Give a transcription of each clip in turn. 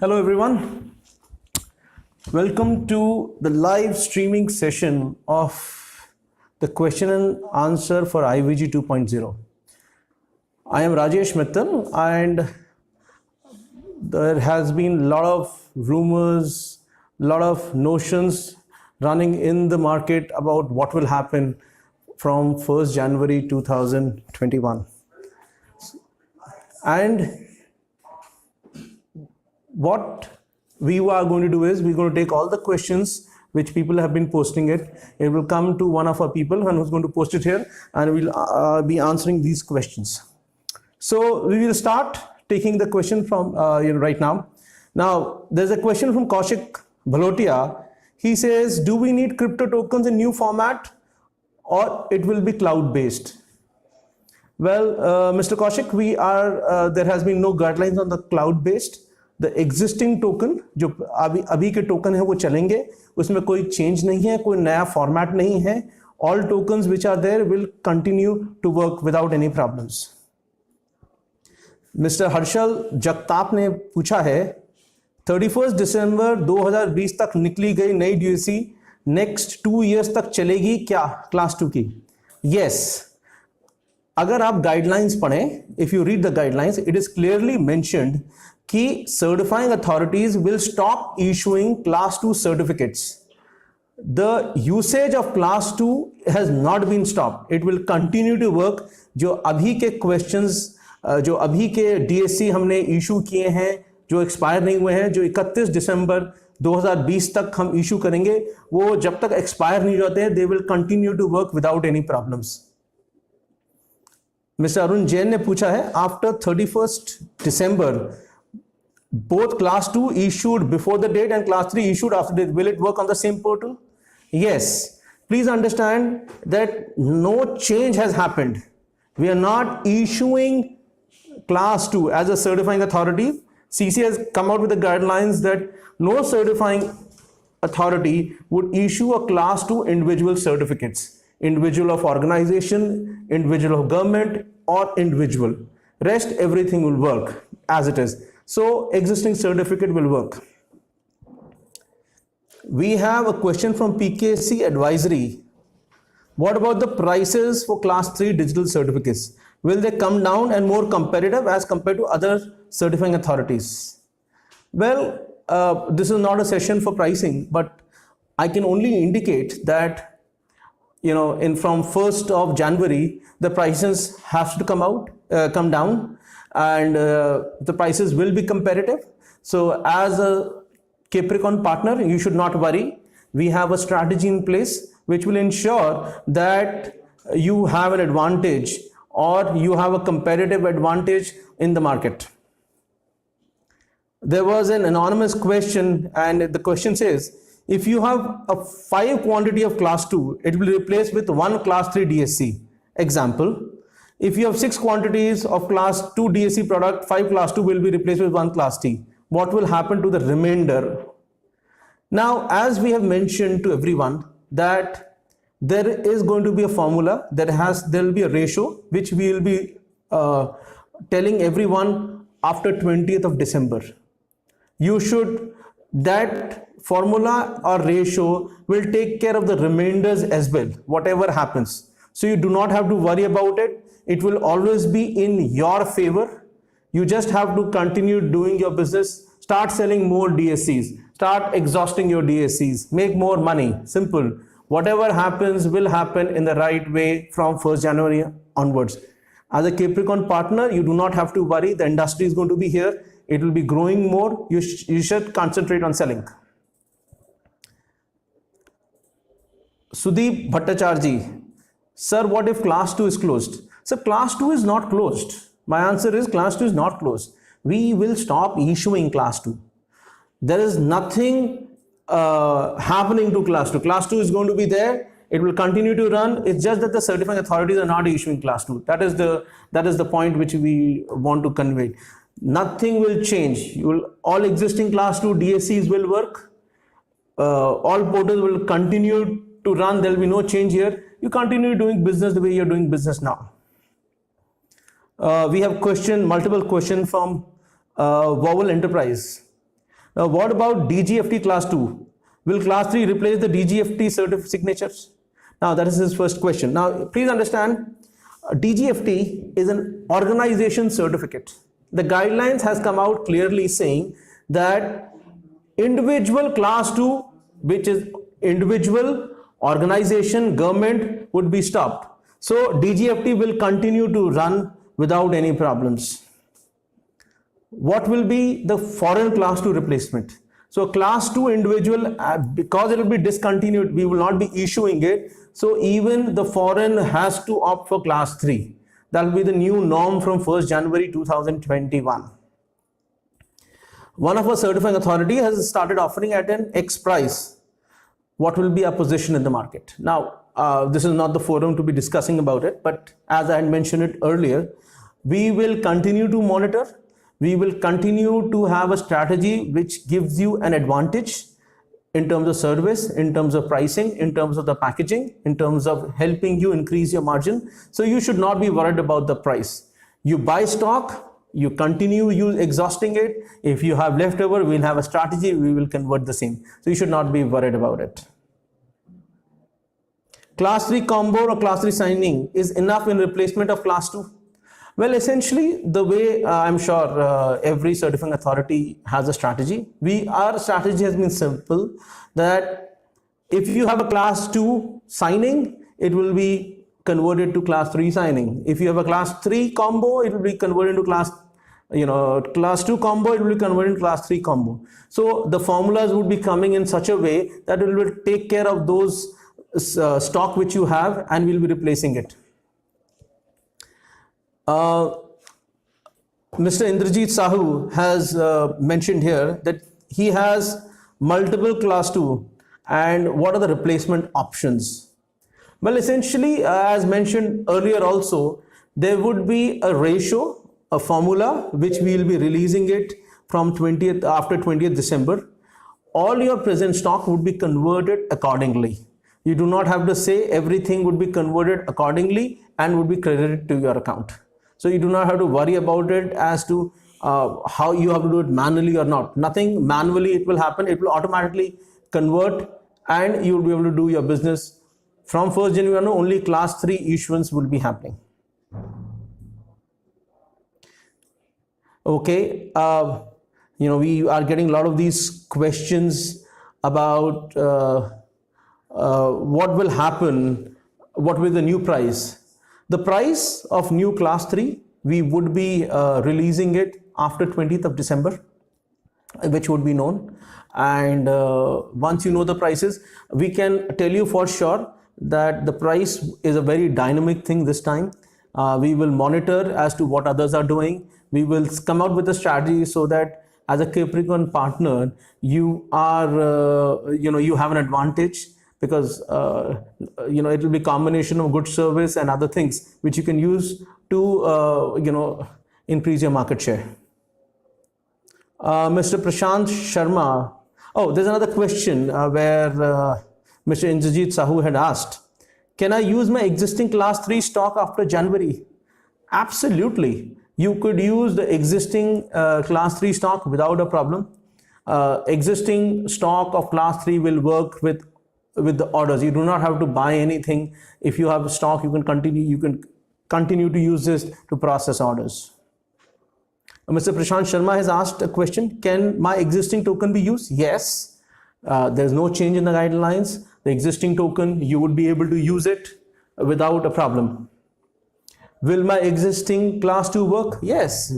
Hello everyone. Welcome to the live streaming session of the question and answer for IVG 2.0. I am Rajesh Mittal, and there has been a lot of rumors, a lot of notions running in the market about what will happen from 1st January 2021. And what we are going to do is we're going to take all the questions which people have been posting it. It will come to one of our people and who's going to post it here, and we'll be answering these questions. So we will start taking the question from right now. Now there's a question from Kaushik Bhalotia. He says, do we need crypto tokens in new format or it will be cloud based? Well, Mr. Kaushik, there has been no guidelines on the cloud based. The existing token जो अभी के token है वो चलेंगे, उसमें कोई change नहीं है, कोई नया फॉर्मेट नहीं है. All tokens which are there will continue to work without any problems. Mr. Harshal Jagtap ने पूछा है 31 दिसंबर 2020 तक निकली गई नई DSC नेक्स्ट 2 years तक चलेगी क्या क्लास 2 की? Yes. अगर आप गाइडलाइंस पढ़ें, if you read the guidelines, it is clearly mentioned कि certifying authorities will stop issuing class 2 certificates. The usage of class 2 has not been stopped. It will continue to work. जो अभी के questions, जो अभी के DSC हमने issue किए हैं, जो expire नहीं हुए हैं, जो 31 दिसंबर 2020 तक हम issue करेंगे, वो जब तक expire नहीं होते हैं, they will continue to work without any problems. Mr. Arun Jain ने पूछा है, after 31st December, both class 2 issued before the date and class 3 issued after the date, will it work on the same portal? Yes. Please understand that no change has happened. We are not issuing class 2 as a certifying authority. CCA has come out with the guidelines that no certifying authority would issue a class 2 individual certificates. Individual of organization, individual of government, or individual. Rest everything will work as it is. So existing certificate will work. We have a question from PKC Advisory. What about the prices for class 3 digital certificates? Will they come down and more competitive as compared to other certifying authorities? Well, this is not a session for pricing, but I can only indicate that from 1st of January, the prices have to come down. And the prices will be competitive. So as a Capricorn partner, you should not worry. We have a strategy in place which will ensure that you have an advantage or you have a competitive advantage in the market. There was an anonymous question, and the question says, if you have a 5 quantity of class 2, it will be replaced with 1 class 3 DSC. Example, if you have 6 quantities of class 2 DSC product, 5 class 2 will be replaced with 1 class T. What will happen to the remainder? Now, as we have mentioned to everyone that there is going to be a formula, there will be a ratio which we will be telling everyone after 20th of December. That formula or ratio will take care of the remainders as well, whatever happens. So you do not have to worry about it. It will always be in your favor. You just have to continue doing your business, start selling more DSCs, start exhausting your DSCs, make more money. Simple. Whatever happens will happen in the right way from 1st January onwards. As a Capricorn partner, you do not have to worry. The industry is going to be here. It will be growing more. You should concentrate on selling. Sudeep Bhattacharji. Sir, what if class 2 is closed? So class 2 is not closed. My answer is class 2 is not closed. We will stop issuing class 2. There is nothing happening to class 2. Class 2 is going to be there. It will continue to run. It's just that the certifying authorities are not issuing class 2. That is the point which we want to convey. Nothing will change. All existing class 2 DSCs will work. All portals will continue to run. There will be no change here. You continue doing business the way you're doing business now. We have multiple questions from Vowel Enterprise. Now, what about DGFT class 2? Will class 3 replace the DGFT signatures? Now, that is his first question. Now, please understand, DGFT is an organization certificate. The guidelines has come out clearly saying that individual class 2, which is individual, organization, government, would be stopped. So DGFT will continue to run without any problems. What will be the foreign class 2 replacement? So class 2 individual, because it will be discontinued, we will not be issuing it. So even the foreign has to opt for class 3. That will be the new norm from 1st January 2021. One of our certifying authority has started offering at an X price. What will be our position in the market? Now, this is not the forum to be discussing about it, but as I had mentioned it earlier, we will continue to monitor. We will continue to have a strategy which gives you an advantage in terms of service, in terms of pricing, in terms of the packaging, in terms of helping you increase your margin. So you should not be worried about the price. You buy stock, you continue exhausting it. If you have leftover, we'll have a strategy, we will convert the same. So you should not be worried about it. Class 3 combo or class 3 signing is enough in replacement of class 2? Well, essentially, the way I'm sure every certifying authority has a strategy. Our strategy has been simple, that if you have a class 2 signing, it will be converted to class 3 signing. If you have a class 3 combo, it will be converted to class 2 combo, it will be converted to class 3 combo. So the formulas would be coming in such a way that it will take care of those stock which you have, and we'll be replacing it. Mr. Indrajit Sahu has mentioned here that he has multiple class 2, and what are the replacement options? Well, essentially, as mentioned earlier also, there would be a ratio, a formula, which we will be releasing it from after 20th December. All your present stock would be converted accordingly. You do not have to say, everything would be converted accordingly and would be credited to your account. So you do not have to worry about it as to how you have to do it manually or not. Nothing manually it will happen. It will automatically convert and you will be able to do your business. From 1st January, only class 3 issuance will be happening. Okay, we are getting a lot of these questions about what will happen, what will be the new price. The price of new class 3, we would be releasing it after 20th of December, which would be known. And once you know the prices, we can tell you for sure that the price is a very dynamic thing this time. We will monitor as to what others are doing. We will come out with a strategy so that as a Capricorn partner, you are, you have an advantage, because it will be a combination of good service and other things which you can use to increase your market share. Mr. Prashant Sharma, there's another question where Mr. Indrajit Sahu had asked, can I use my existing class 3 stock after January? Absolutely. You could use the existing class 3 stock without a problem. Existing stock of class 3 will work with the orders. You do not have to buy anything. If you have stock, you can continue to use this to process orders. Mr. Prashant Sharma has asked a question, can my existing token be used? Yes. There's no change in the guidelines. The existing token, you would be able to use it without a problem. Will my existing class 2 work? Yes.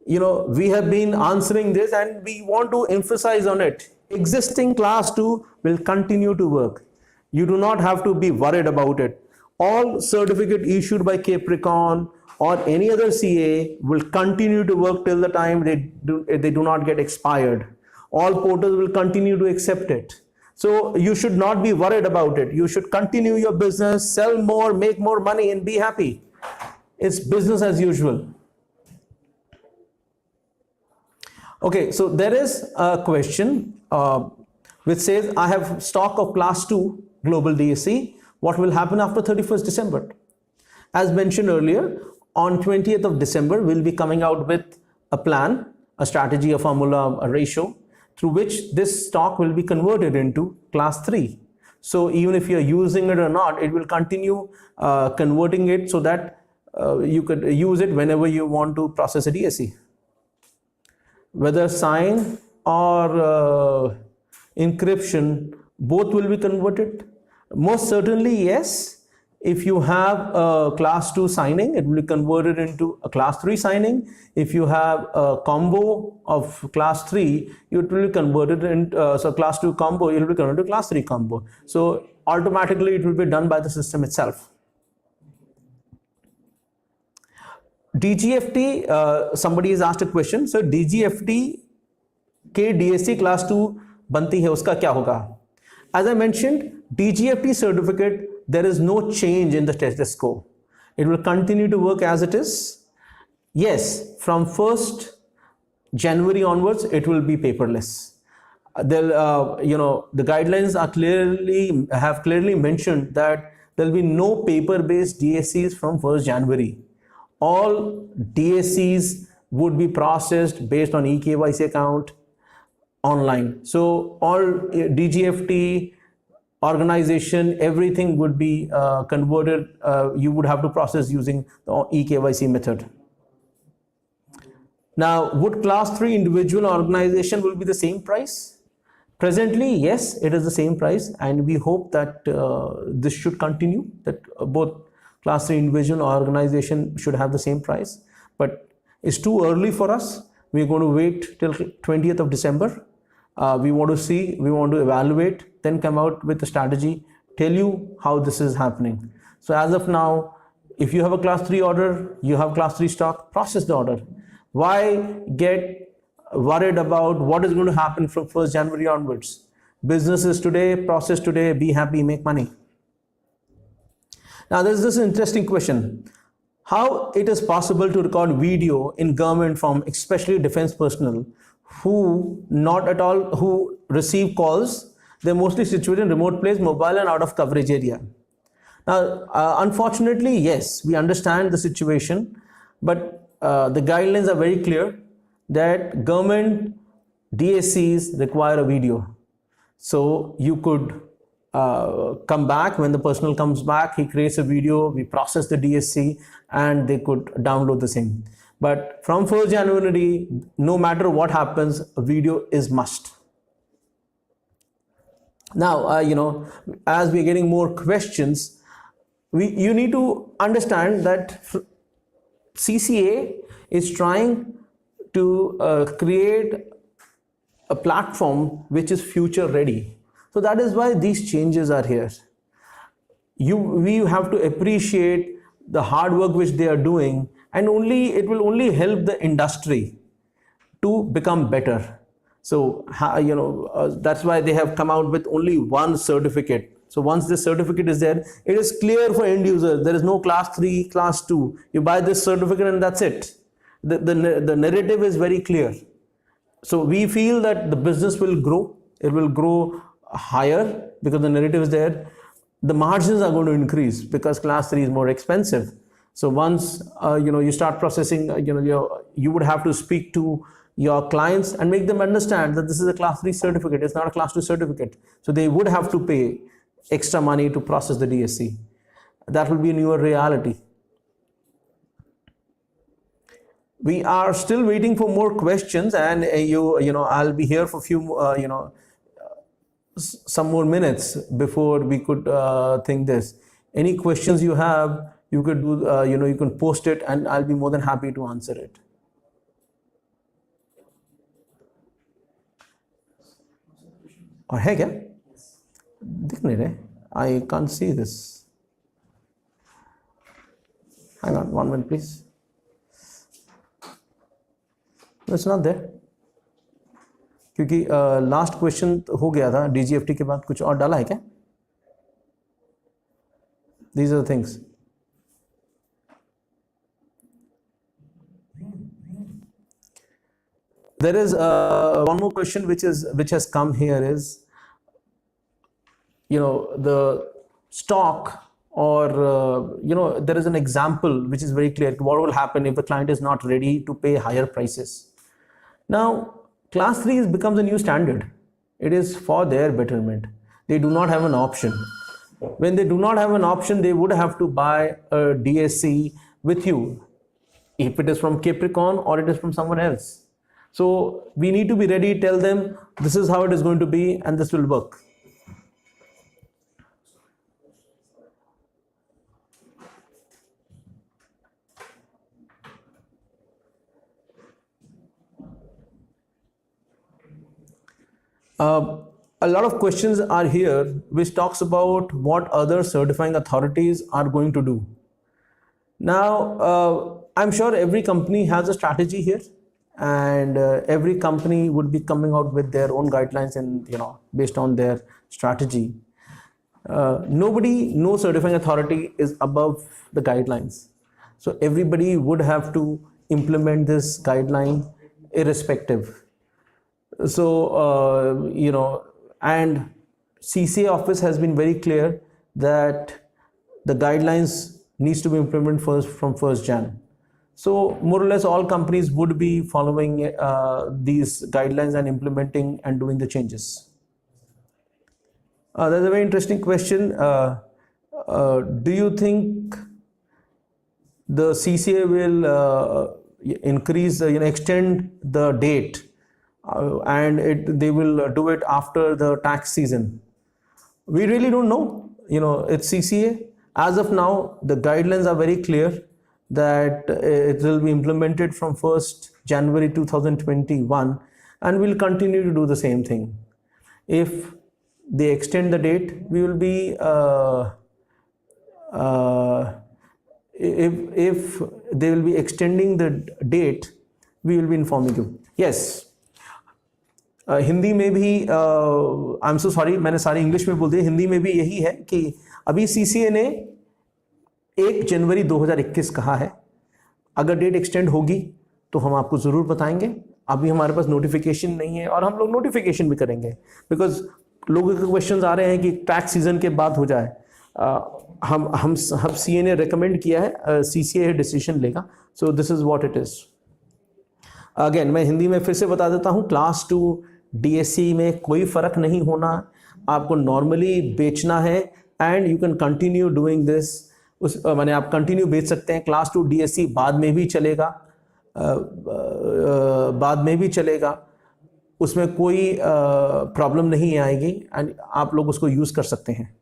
We have been answering this and we want to emphasize on it. Existing class 2 will continue to work. You do not have to be worried about it. All certificate issued by Capricorn or any other CA will continue to work till the time they do not get expired. All portals will continue to accept it. So you should not be worried about it. You should continue your business, sell more, make more money, and be happy. It's business as usual. Okay, so there is a question which says, I have stock of class 2 global DSC. What will happen after 31st December? As mentioned earlier, on 20th of December, we'll be coming out with a plan, a strategy, a formula, a ratio. through which this stock will be converted into class 3. So even if you're using it or not, it will continue converting it so that you could use it whenever you want to process a DSC. Whether sign or encryption, both will be converted. Most certainly, yes. If you have a class 2 signing, it will be converted into a class 3 signing. If you have a combo of class 3, it will be converted into so class 2 combo, it will be converted to class 3 combo. So automatically it will be done by the system itself. DGFT, somebody has asked a question. So DGFT के DSC class 2 बनती है, उसका क्या होगा? As I mentioned, DGFT certificate, there is no change in the status quo. It will continue to work as it is. Yes, from 1st January onwards, it will be paperless. The guidelines are have clearly mentioned that there will be no paper-based DSCs from 1st January. All DSCs would be processed based on eKYC account online. So all DGFT organization, everything would be converted. You would have to process using the eKYC method. Now, would class 3 individual organization will be the same price? Presently, yes, it is the same price, and we hope that this should continue, that both class 3 individual organization should have the same price. But it's too early for us. We're going to wait till 20th of December. We want to see, we want to evaluate, then come out with a strategy, tell you how this is happening. So as of now, if you have a class 3 order, you have class 3 stock, process the order. Why get worried about what is going to happen from 1st January onwards? Business is today, process today, be happy, make money. Now there's this interesting question. How it is possible to record video in government from especially defense personnel who receive calls? They're mostly situated in remote place, mobile and out of coverage area. Now, unfortunately, yes, we understand the situation, but the guidelines are very clear that government DSCs require a video. So you could come back, when the personnel comes back, he creates a video, we process the DSC and they could download the same. But from 1st January, no matter what happens, a video is must. Now, as we're getting more questions, you need to understand that CCA is trying to create a platform which is future ready. So that is why these changes are here. We have to appreciate the hard work which they are doing, and it will only help the industry to become better. So that's why they have come out with only one certificate. So once this certificate is there, it is clear for end users. There is no class 3, class 2. You buy this certificate and that's it. The narrative is very clear. So we feel that the business will grow. It will grow higher because the narrative is there. The margins are going to increase because class 3 is more expensive. So once you start processing, you would have to speak to your clients and make them understand that this is a class 3 certificate. It's not a class 2 certificate. So they would have to pay extra money to process the DSC. That will be a newer reality. We are still waiting for more questions, and I'll be here for a few some more minutes before we could think this. Any questions you have, you could do, you can post it and I'll be more than happy to answer it. और है क्या? दिख नहीं रहे. I can't see this. Hang on, 1 minute, please. No, it's not there. क्योंकि last question हो गया था. DGFT के बाद कुछ और डाला है क्या? These are the things. There is one more question which has come here is, the stock, or there is an example which is very clear. What will happen if the client is not ready to pay higher prices? Now, class 3 becomes a new standard. It is for their betterment. They do not have an option. When they do not have an option, they would have to buy a DSC with you, if it is from Capricorn or it is from someone else. So we need to be ready, tell them this is how it is going to be and this will work. A lot of questions are here which talks about what other certifying authorities are going to do. Now, I'm sure every company has a strategy here, and every company would be coming out with their own guidelines and, based on their strategy. No certifying authority is above the guidelines. So everybody would have to implement this guideline irrespective. So, and CCA office has been very clear that the guidelines needs to be implemented first from 1st Jan. So more or less all companies would be following these guidelines and implementing and doing the changes. That's a very interesting question. Do you think the CCA will increase, extend the date? And they will do it after the tax season? We really don't know. It's CCA. As of now, the guidelines are very clear that it will be implemented from 1st January 2021 and will continue to do the same thing. If they extend the date, we will be if they will be extending the date, we will be informing you. Yes. Hindi में भी I am so sorry, मैंने सारी English में बोल दिया. हिंदी में भी यही है कि अभी सीसीए ने 1 जनवरी 2021 कहा है. अगर डेट एक्सटेंड होगी तो हम आपको ज़रूर बताएंगे. अभी हमारे पास नोटिफिकेशन नहीं है और हम लोग नोटिफिकेशन भी करेंगे, बिकॉज लोगों के क्वेश्चंस आ रहे हैं कि टैक्स सीजन के बाद हो जाए. हम सीए ने रिकमेंड किया है, सीसीए डिसीजन लेगा. So this is what it is. Again मैं हिंदी में फिर से बता देता हूँ, क्लास 2 DSC में कोई फ़र्क नहीं होना. आपको नॉर्मली बेचना है and you can continue doing this. माने आप कंटिन्यू बेच सकते हैं. क्लास 2 DSC बाद में भी चलेगा, उसमें कोई प्रॉब्लम नहीं आएगी एंड आप लोग उसको यूज़ कर सकते हैं.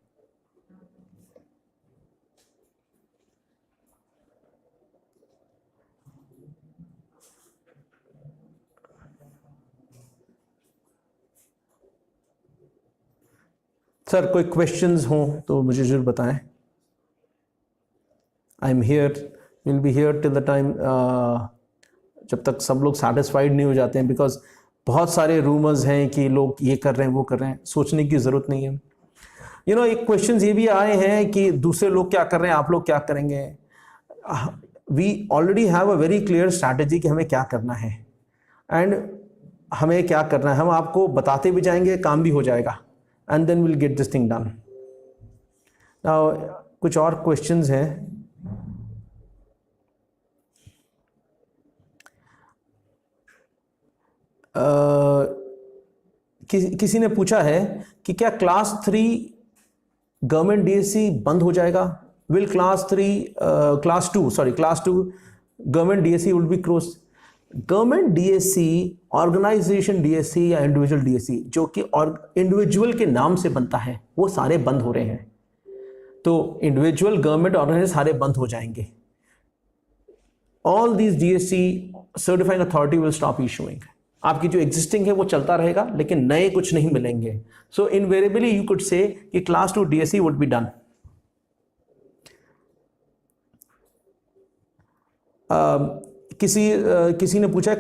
सर कोई क्वेश्चंस हों तो मुझे जरूर बताएं. I am here, will be here till the time, जब तक सब लोग सेटिस्फाइड नहीं हो जाते हैं, बिकॉज बहुत सारे रूमर्स हैं कि लोग ये कर रहे हैं वो कर रहे हैं. सोचने की ज़रूरत नहीं है. एक क्वेश्चंस ये भी आए हैं कि दूसरे लोग क्या कर रहे हैं, आप लोग क्या करेंगे. We already have a very clear strategy कि हमें क्या करना है एंड हमें क्या करना है. हम आपको बताते भी जाएंगे, काम भी हो जाएगा. And then we'll get this thing done. Now, कुछ और questions हैं. किसी ने पूछा है कि क्या क्लास 3 गवर्नमेंट DSC बंद हो जाएगा. Will class 2 government DSC will be closed. Government DSC, organization DSC या इंडिविजुअल DSC जो कि इंडिविजुअल के नाम से बनता है, वो सारे बंद हो रहे हैं. तो इंडिविजुअल गवर्नमेंट ऑर्गेनाइजेशन सारे बंद हो जाएंगे. All these DSC certifying authority will stop issuing. आपकी जो एग्जिस्टिंग है वो चलता रहेगा, लेकिन नए कुछ नहीं मिलेंगे. सो इनवेरिएबली यू कुड से कि class 2 DSC would be done. किसी ने पूछा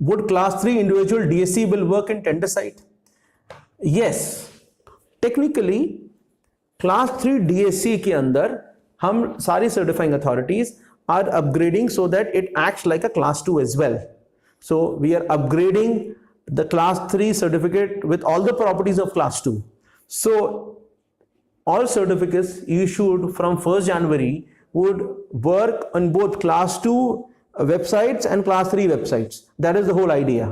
would class 3 individual DSC will work in tender site. Yes, technically class 3 DSC के अंदर हम सारी certifying authorities are upgrading so that it acts like a class 2 as well. So we are upgrading the class 3 certificate with all the properties of class 2. So all certificates issued from 1st January would work on both class 2 websites and class 3 websites. That is the whole idea.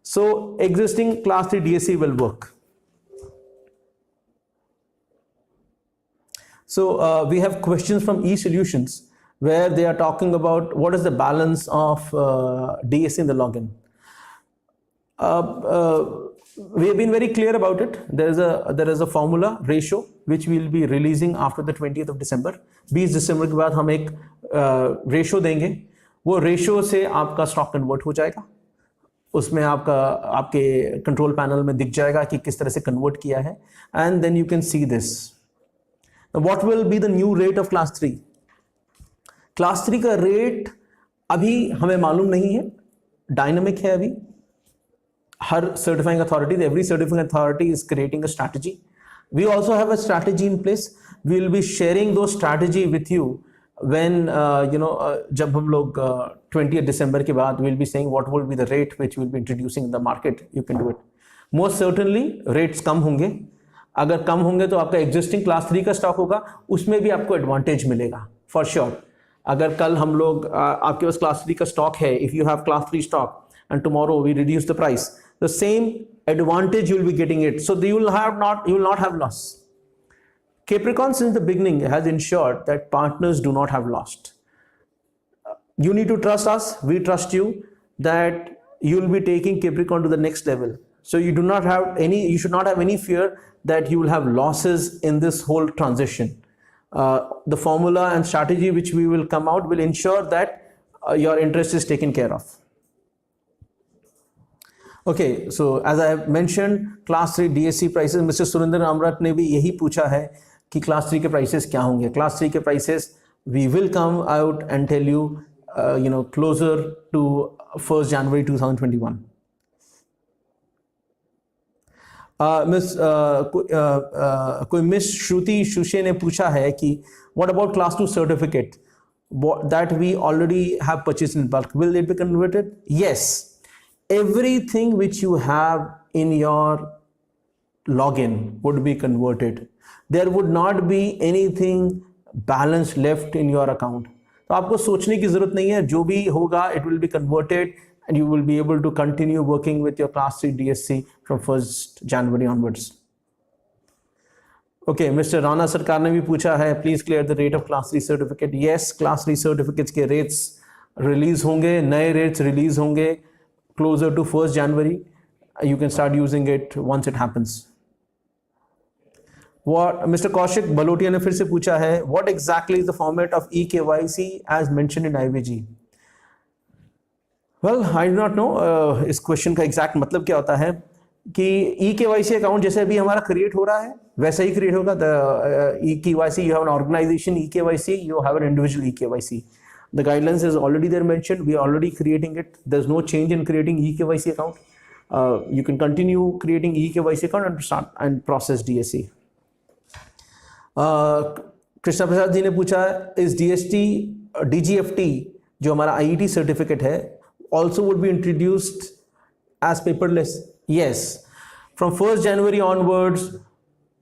So existing class 3 DSC will work. So we have questions from eSolutions where they are talking about what is the balance of DSC in the login. We have been very clear about it. There is a formula ratio which we will be releasing after the 20th of December. 20 दिसंबर के बाद हम एक ratio देंगे. वो ratio से आपका stock convert हो जाएगा. उसमें आपके कंट्रोल पैनल में दिख जाएगा कि किस तरह से कन्वर्ट किया है. And then you can see this. What will be the new rate of class 3? Class 3 का रेट अभी हमें मालूम नहीं है, डायनामिक है अभी. हर certifying authority, every certifying authority is creating a strategy. We also have a strategy in place. We will be sharing those strategy with you when जब हम लोग 20th December के बाद we'll be saying what will be the rate which we'll be introducing in the market. You can do it. Most certainly rates कम होंगे. अगर कम होंगे तो आपका existing class 3 का स्टॉक होगा, उसमें भी आपको एडवांटेज मिलेगा for sure. अगर कल हम लोग आपके पास class 3 का स्टॉक है, if you have class 3 stock and tomorrow we reduce the price, the same advantage you will be getting it. So you will not have loss. Capricorn since the beginning has ensured that partners do not have lost. You need to trust us, we trust you, that you will be taking Capricorn to the next level. So you should not have any fear that you will have losses in this whole transition. The formula and strategy which we will come out will ensure that your interest is taken care of. Okay, so as I have mentioned, class 3 DSC prices, Mr. Surinder Amrat ने भी यही पूछा है कि class 3 के prices क्या होंगे. Class 3 के prices we will come out and tell you closer to 1st January 2021. कोई मिस श्रुति शुशे ने पूछा है कि what about class 2 certificate that we already have purchased in bulk, will it be converted? Yes, everything which you have in your login would be converted. There would not be anything balance left in your account. तो आपको सोचने की जरूरत नहीं है, जो भी होगा it will be converted and you will be able to continue working with your class 3 DSC from 1st January onwards. Okay, Mr. Rana सरकार ने भी पूछा है please clear the rate of class 3 certificate. Yes, class 3 certificates के rates release होंगे, नए rates release होंगे closer to 1st January. You can start using it once it happens. What Mr. Kaushik Balotia ने फिर से पूछा है what exactly is the format of eKYC as mentioned in IVG? Well, I do not know. इस question का exact मतलब क्या होता है कि eKYC अकाउंट जैसे अभी हमारा क्रिएट हो रहा है वैसा ही क्रिएट होगा. eKYC, you have an organization eKYC, you have an individual eKYC. The guidelines is already there mentioned. We are already creating it. There's no change in creating eKYC account. You can continue creating eKYC account and start and process DSC. Krishna Prasad ji ने पूछा इस DGFT जो हमारा IET certificate है also would be introduced as paperless. Yes, from 1st January onwards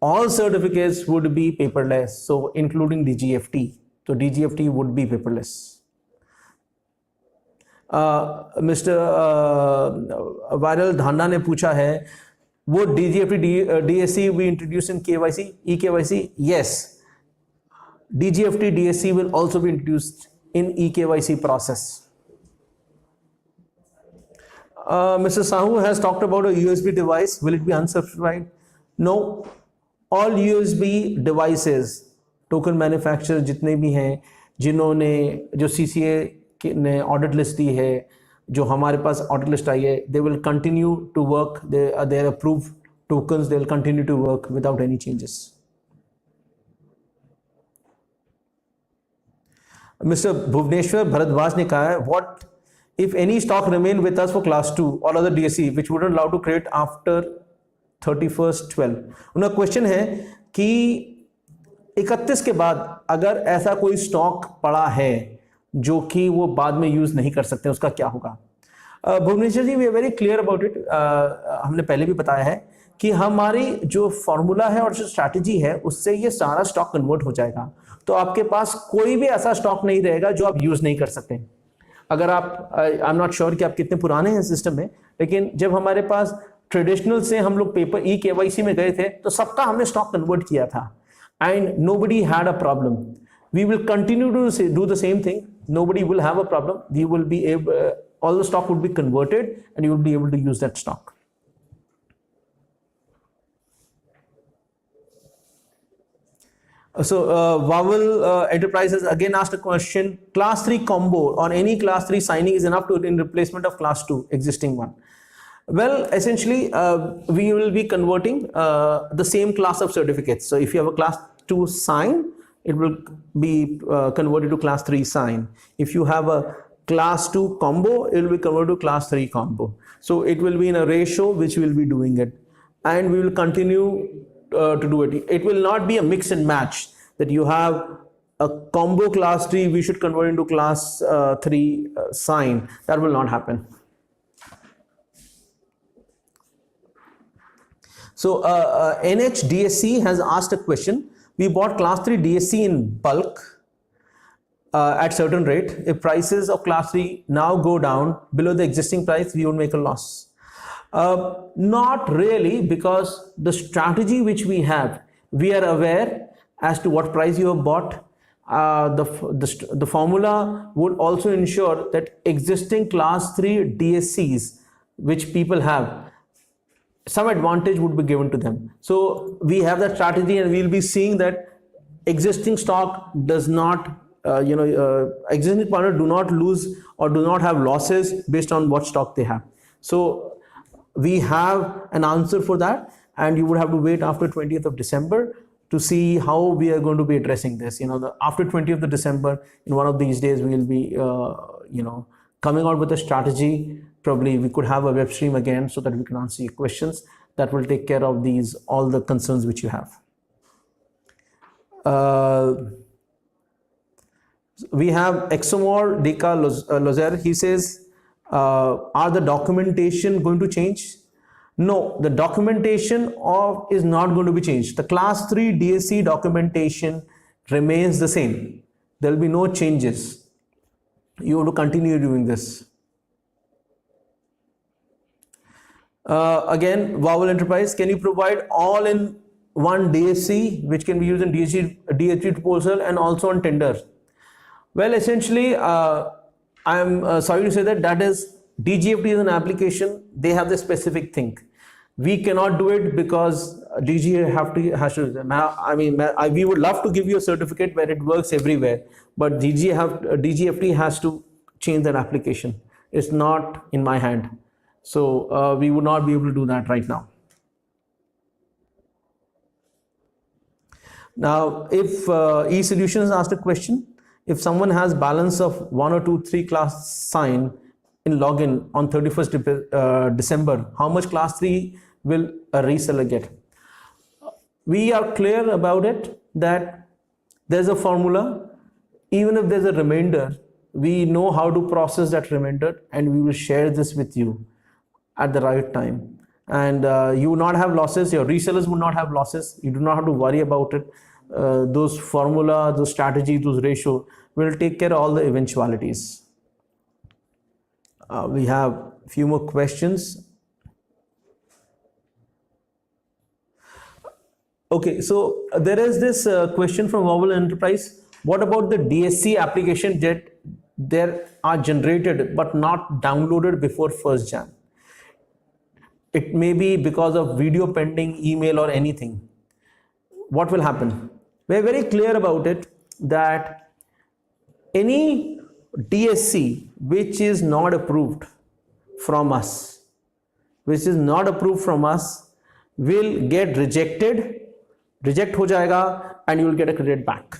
all certificates would be paperless, so including DGFT. So DGFT would be paperless. Mr. Viral Dhanda ने पूछा है would DGFT DSC be introduced in eKYC? Yes, DGFT DSC will also be introduced in eKYC process. Mr. Sahu has talked about a USB device. Will it be unsubscribed? No, all USB devices, token manufacturers जितने भी हैं जिन्होंने जो CCA ने audit list दी है, जो हमारे पास audit list आई है, they will continue to work. They are approved tokens. They will continue to work without any changes. Mr. Bhuvneshwar Bharadwaj ने कहा है what if any stock remain with us for class 2 or other DSC which wouldn't allow to create after 31st 12. उनका question है कि 31 के बाद अगर ऐसा कोई स्टॉक पड़ा है जो कि वो बाद में यूज नहीं कर सकते, उसका क्या होगा? Bhubaneswar ji, we are very clear about it. हमने पहले भी बताया है कि हमारी जो फॉर्मूला है और जो स्ट्रैटेजी है उससे ये सारा स्टॉक कन्वर्ट हो जाएगा. तो आपके पास कोई भी ऐसा स्टॉक नहीं रहेगा जो आप यूज नहीं कर सकते. अगर आप आई एम नॉट श्योर कि आप कितने पुराने हैं सिस्टम में, लेकिन जब हमारे पास ट्रेडिशनल से हम लोग पेपर KYC में गए थे तो सबका हमने स्टॉक कन्वर्ट किया था and nobody had a problem. We will continue to do the same thing. Nobody will have a problem. We will be able, all the stock would be converted and you will be able to use that stock. So Vowel Enterprises again asked a question: class 3 combo or any class 3 signing is enough to in replacement of class 2 existing one? Well, essentially we will be converting the same class of certificates. So if you have a class 2 sign, it will be converted to class 3 sign. If you have a class 2 combo, it will be converted to class 3 combo. So it will be in a ratio which we will be doing it, and we will continue to do it. It will not be a mix and match that you have a combo class 3, we should convert into class 3 sign. That will not happen. So NHDSC has asked a question. We bought class 3 DSC in bulk at certain rate. If prices of class 3 now go down below the existing price, we would make a loss. Not really, because the strategy which we have, we are aware as to what price you have bought. The formula would also ensure that existing class 3 DSCs which people have, some advantage would be given to them. So we have that strategy and we'll be seeing that existing stock does not, existing partners do not lose or do not have losses based on what stock they have. So we have an answer for that, and you would have to wait after 20th of December to see how we are going to be addressing this. After 20th of December, in one of these days, we will be, coming out with a strategy. Probably we could have a web stream again so that we can answer your questions. That will take care of all the concerns which you have. We have Exomor Deka Lozer. He says, are the documentation going to change? No, the documentation is not going to be changed. The class 3 DSC documentation remains the same. There will be no changes. You have to continue doing this. Again, Vowel Enterprise, can you provide all in one DSC which can be used in DSC proposal and also on tender? Well, essentially, I'm sorry to say that is DGFT is an application. They have the specific thing. We cannot do it because DGFT has to. We would love to give you a certificate where it works everywhere, but DGFT has to change that application. It's not in my hand. So we would not be able to do that right now. Now, if eSolutions asked a question, if someone has balance of 1 or 2, 3 class sign in login on 31st December, how much class 3 will a reseller get? We are clear about it that there's a formula. Even if there's a remainder, we know how to process that remainder, and we will share this with you at the right time, and you will not have losses. Your resellers will not have losses. You do not have to worry about it. Those formula, those strategies, those ratio will take care of all the eventualities. We have a few more questions. Okay, so there is this question from Vowel Enterprise. What about the DSC application that there are generated but not downloaded before 1st Jan? It may be because of video pending, email, or anything. What will happen? We're very clear about it that any DSC which is not approved from us, will get reject ho jayega, and you will get a credit back.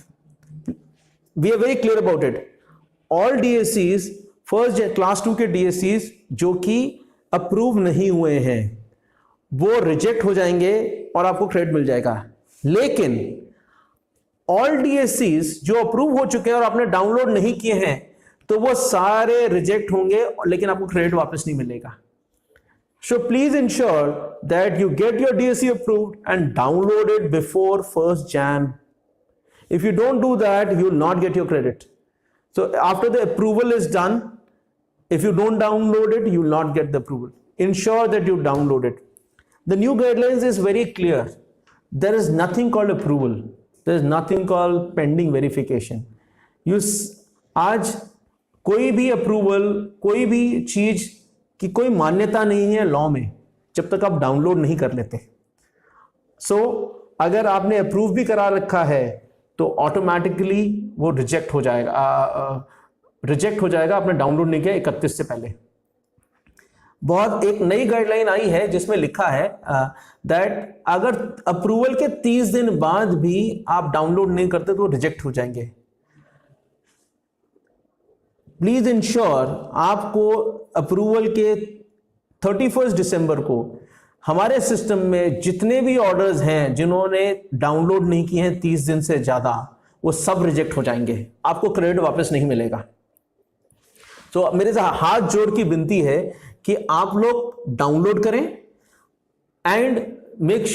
We are very clear about it. All DSCs, first class 2 के DSCs जो कि approve नहीं हुए हैं, वो reject हो जाएंगे और आपको क्रेडिट मिल जाएगा. लेकिन ऑल DSCs जो अप्रूव हो चुके हैं और आपने डाउनलोड नहीं किए हैं, तो वो सारे रिजेक्ट होंगे, लेकिन आपको क्रेडिट वापस नहीं मिलेगा. So please ensure that you get your DSC approved and download it before 1st Jan. If you don't do that, you will not get your credit. So after the approval is done, If you don't download it, you will not get the approval. Ensure that you download it. The new guidelines is very clear. There is nothing called approval. There is nothing called pending verification. आज कोई भी approval, कोई भी चीज की कोई मान्यता नहीं है लॉ में जब तक आप डाउनलोड नहीं कर लेते. अगर आपने अप्रूव भी करा रखा है तो ऑटोमेटिकली वो रिजेक्ट हो जाएगा, आपने डाउनलोड नहीं किया 31 से पहले. बहुत एक नई गाइडलाइन आई है जिसमें लिखा है दैट अगर अप्रूवल के 30 दिन बाद भी आप डाउनलोड नहीं करते तो रिजेक्ट हो जाएंगे. प्लीज इंश्योर आपको अप्रूवल के 31 दिसंबर को हमारे सिस्टम में जितने भी ऑर्डर्स हैं जिन्होंने डाउनलोड नहीं किए हैं 30 दिन से ज्यादा, वो सब रिजेक्ट हो जाएंगे, आपको क्रेडिट वापस नहीं मिलेगा. तो मेरे से हाथ जोड़ की विनती है कि आप लोग डाउनलोड करें एंड मेक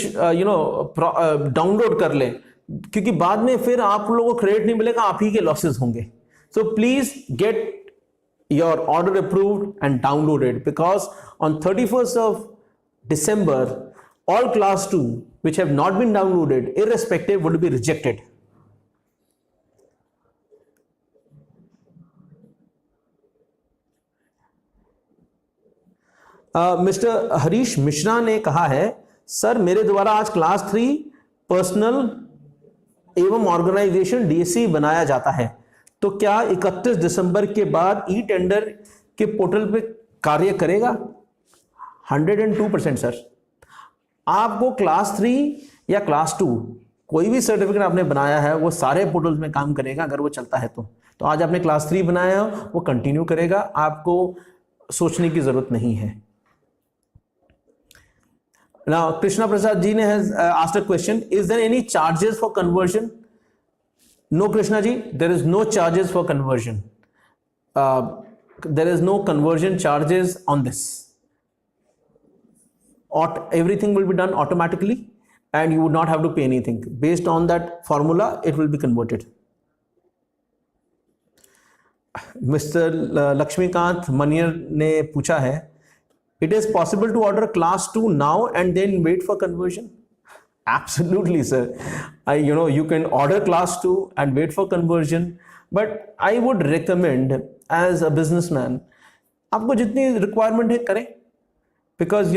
डाउनलोड कर लें, क्योंकि बाद में फिर आप लोगों को क्रेडिट नहीं मिलेगा, आप ही के लॉसेस होंगे. So please get your order approved and downloaded, because on 31st of December all class 2 which have not been downloaded irrespective would be rejected. Mister Harish Mishra ने कहा है, सर मेरे द्वारा आज क्लास 3 पर्सनल एवं ऑर्गेनाइजेशन DSC बनाया जाता है, तो क्या 31 दिसंबर के बाद ई टेंडर के पोर्टल पे कार्य करेगा? 102% सर. आपको क्लास 3 या क्लास 2 कोई भी सर्टिफिकेट आपने बनाया है वो सारे पोर्टल्स में काम करेगा अगर वो चलता है तो आज आपने क्लास 3 बनाया है वो कंटिन्यू करेगा, आपको सोचने की जरूरत नहीं है. Now Krishna Prasad ji ne has asked a question, is there any charges for conversion? No Krishna ji, there is no charges for conversion. There is no conversion charges on this. Everything will be done automatically and you would not have to pay anything. Based on that formula, it will be converted. Mr. Lakshmikant Manier ने पूछा है, it is possible to order class 2 now and then wait for conversion? Absolutely sir. You can order class 2 and wait for conversion, but I would recommend as a businessman आपको जितनी requirement है करें, because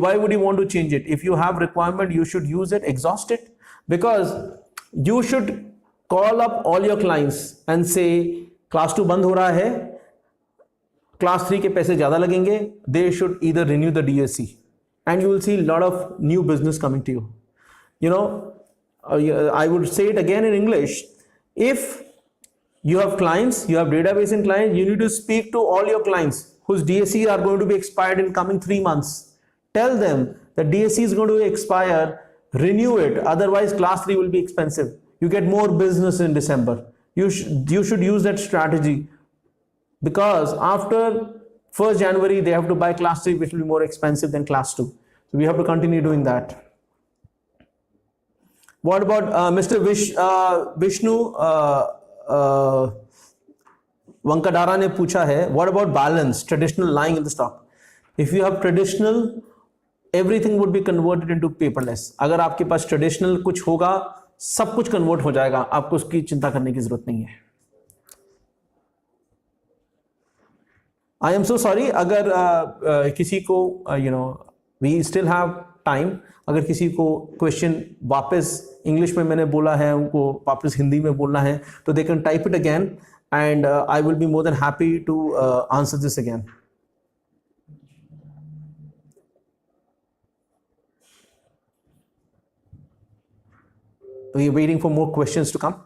why would you want to change it? If you have requirement, you should use it, exhaust it, because you should call up all your clients and say class 2 बंद हो रहा है, class 3 के पैसे ज्यादा लगेंगे, they should either renew the DSC and you will see a lot of new business coming to you. I would say it again in English. If you have clients, you have database in clients, you need to speak to all your clients whose DSC are going to be expired in coming 3 months. Tell them the DSC is going to expire, renew it, otherwise class 3 will be expensive. You get more business in December. You should use that strategy, because after 1st January they have to buy class 3 which will be more expensive than class 2. So we have to continue doing that. What about Mr. Vishnu Vankadara ने पूछा है, what about balance, traditional lying in the stock? If you have traditional, everything would be converted into paperless. अगर आपके पास traditional कुछ होगा, सब कुछ convert हो जाएगा, आपको उसकी चिंता करने की जरूरत नहीं है. I am so sorry, अगर किसी को we still have time, अगर किसी को question वापस इंग्लिश में मैंने बोला है उनको वापस हिंदी में बोलना है तो they can type it again. And I will be more than happy to answer this again. We are waiting for more questions to come.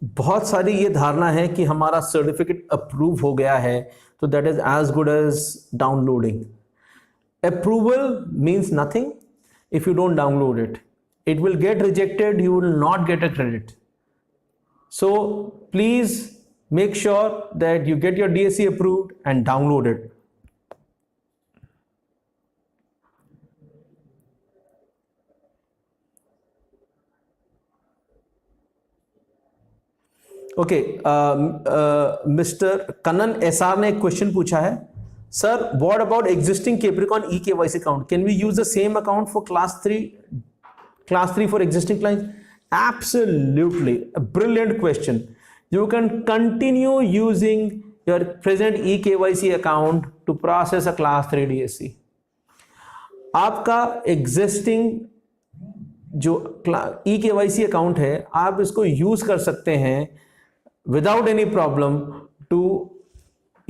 बहुत सारी ये धारणा है कि हमारा सर्टिफिकेट अप्रूव हो गया है तो that is as good as downloading. Approval means nothing if you don't download it. It will get rejected, you will not get a credit. So please make sure that you get your DSC approved and download it. Okay, mister Kanan SR ने एक question पूछा है, sir what about existing Capricorn e KYC account, can we use the same account for class 3 for existing clients? Absolutely, a brilliant question. You can continue using your present eKYC account to process a class 3 DSC. आपका existing जो eKYC account है, आप इसको use कर सकते हैं without any problem to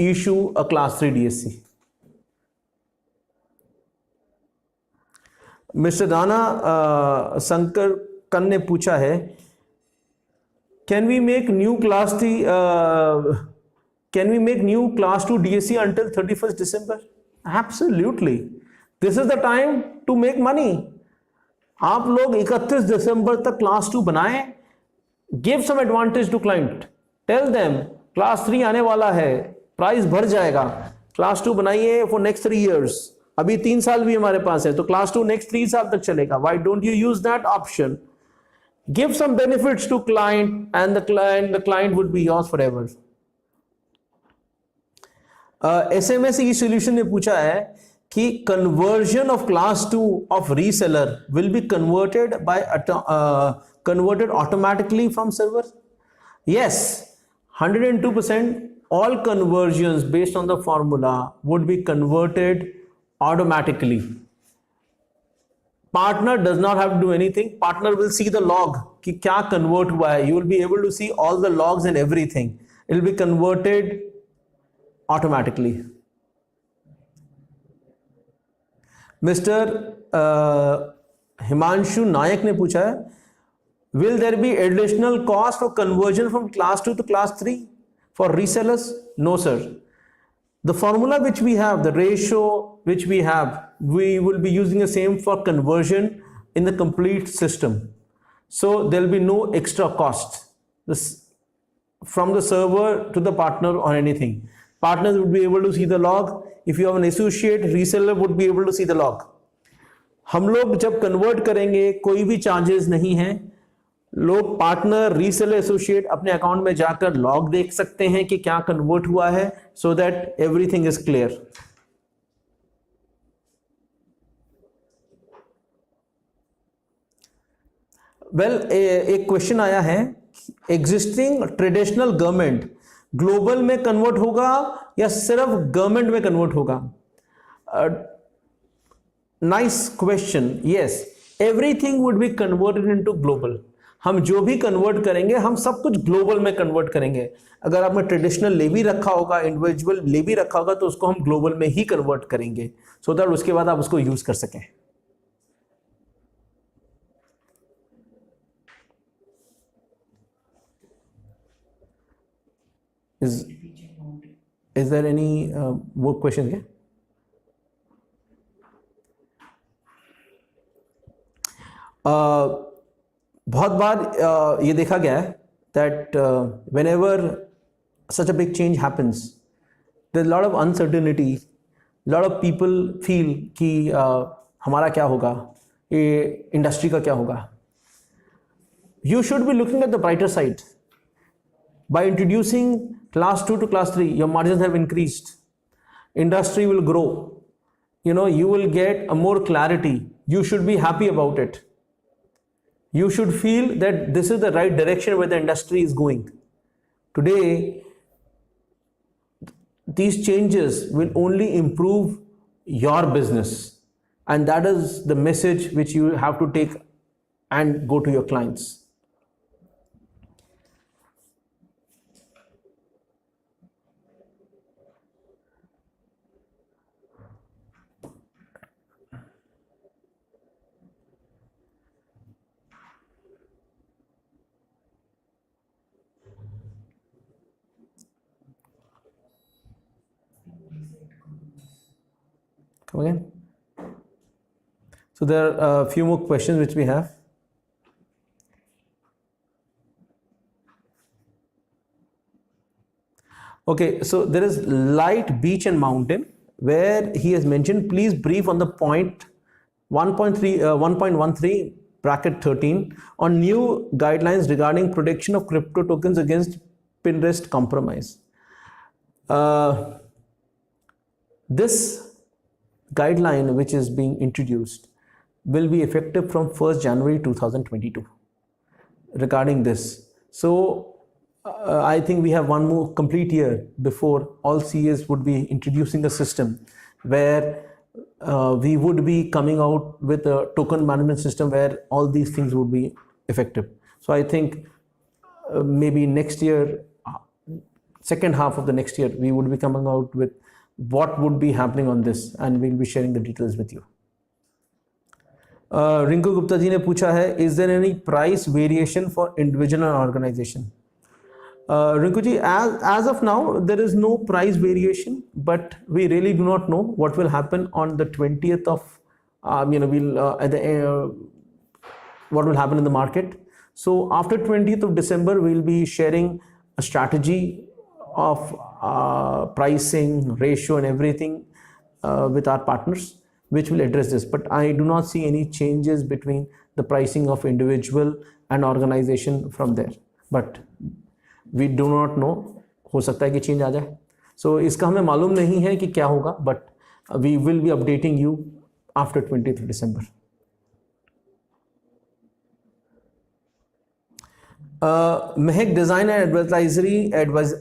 issue a class 3 DSC. Mister Dana Shankar कन ने पूछा है, can we make new class 2 DSC until 31st December? Absolutely, this is the time to make money. आप लोग 31 दिसंबर तक क्लास 2 बनाएं, give some advantage to client, tell them class 3 आने वाला है, प्राइस बढ़ जाएगा, क्लास 2 बनाइए फॉर नेक्स्ट 3 इयर्स, अभी 3 साल भी हमारे पास है तो क्लास 2 नेक्स्ट 3 साल तक चलेगा. Why don't you use that option? Give some benefits to client and the client would be yours forever. SMS e solution ने पूछा है कि conversion of class 2 of reseller will be converted automatically from server. Yes, 102%. All conversions based on the formula would be converted automatically. Partner does not have to do anything. Partner will see the log कि क्या convert हुआ है. You will be able to see all the logs and everything. It will be converted automatically. Mr. Himanshu नायक ने पूछा है, will there be additional cost for conversion from class 2 to class 3 for resellers? No sir. The formula which we have, the ratio which we have, we will be using the same for conversion in the complete system. So there will be no extra cost from the server to the partner or anything. Partners would be able to see the log. If you have an associate, reseller would be able to see the log. हम लोग जब convert करेंगे कोई भी charges नहीं है, लोग partner, reseller, associate अपने अकाउंट में जाकर लॉग देख सकते हैं कि क्या कन्वर्ट हुआ है, so that everything is clear. Well, एक क्वेश्चन आया है, एग्जिस्टिंग ट्रेडिशनल गवर्नमेंट ग्लोबल में कन्वर्ट होगा या सिर्फ गवर्नमेंट में कन्वर्ट होगा? Nice question. Yes, everything would be converted into global. हम जो भी कन्वर्ट करेंगे हम सब कुछ ग्लोबल में कन्वर्ट करेंगे. अगर आपने ट्रेडिशनल ले भी रखा होगा, इंडिविजुअल ले भी रखा होगा, तो उसको हम ग्लोबल में ही कन्वर्ट करेंगे सो दैट उसके बाद आप उसको यूज कर सकें. Is there any more question here? बहुत बार ये देखा गया है that whenever such a big change happens, there's a lot of uncertainty, lot of people feel कि हमारा क्या होगा, ये इंडस्ट्री का क्या होगा. You should be looking at the brighter side. By introducing class 2 to class 3, your margins have increased. Industry will grow. You will get a more clarity. You should be happy about it. You should feel that this is the right direction where the industry is going. Today, these changes will only improve your business, and that is the message which you have to take and go to your clients. Come again. So there are a few more questions which we have. Okay, so there is light, beach and mountain, where he has mentioned, please brief on the point 1.13 bracket 13 on new guidelines regarding protection of crypto tokens against Pinterest compromise. This guideline which is being introduced will be effective from 1st January 2022 regarding this. So I think we have one more complete year before all CAs would be introducing a system where we would be coming out with a token management system where all these things would be effective. So I think maybe next year, second half of the next year, we would be coming out with what would be happening on this, and we'll be sharing the details with you. Rinku Gupta ji ने पूछा है, is there any price variation for individual and organization? Rinku ji, as of now, there is no price variation, but we really do not know what will happen on the 20th of, what will happen in the market. So after 20th of December, we'll be sharing a strategy of pricing, ratio and everything with our partners, which will address this. But I do not see any changes between the pricing of individual and organization from there. But we do not know, हो सकता है कि change आ जाए. So इसका हमें मालूम नहीं है कि क्या होगा, but we will be updating you after 20th of December. Mahak design and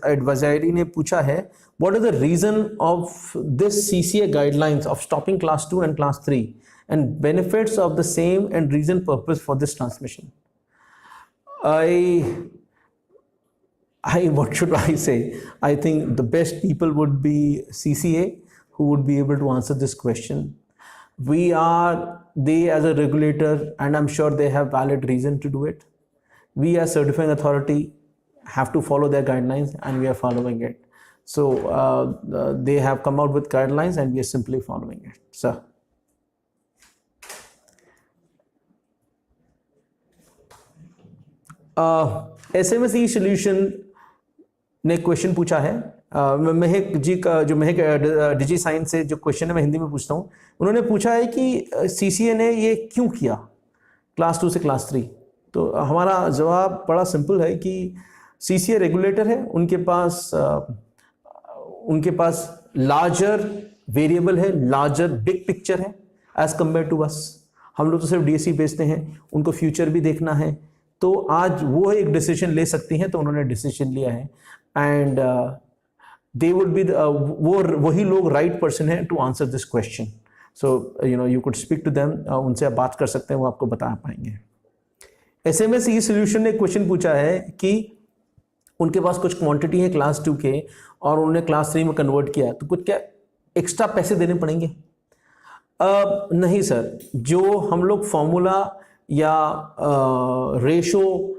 advisory ने पूछा है, what is the reason of this CCA guidelines of stopping class 2 and class 3 and benefits of the same and reason purpose for this transmission? What should I say? I think the best people would be CCA, who would be able to answer this question. They as a regulator, and I'm sure they have valid reason to do it. We as certifying authority have to follow their guidelines, and we are following it. So they have come out with guidelines and we are simply following it. So SMSE solution ने question पूछा है, महक जी का, जो महक डिजी science से जो question है मैं हिंदी में पूछता हूँ. उन्होंने पूछा है कि CCA ने ये क्यों किया क्लास 2 से क्लास 3. तो हमारा जवाब बड़ा सिंपल है कि CCA रेगुलेटर है, उनके पास लार्जर वेरिएबल है, लार्जर बिग पिक्चर है एज कंपेयर टू अस. हम लोग तो सिर्फ DSC बेचते हैं, उनको फ्यूचर भी देखना है. तो आज वो एक डिसीजन ले सकती हैं, तो उन्होंने डिसीजन लिया है. एंड दे वुड बी वही लोग राइट पर्सन है to answer this question. So you could speak to them, उनसे आप बात कर सकते हैं, वो आपको बता पाएंगे. SMSE सॉल्यूशन ने क्वेश्चन पूछा है कि उनके पास कुछ क्वांटिटी है क्लास 2 के और उन्होंने क्लास 3 में कन्वर्ट किया, तो कुछ क्या एक्स्ट्रा पैसे देने पड़ेंगे? नहीं सर, जो हम लोग फॉर्मूला या रेशो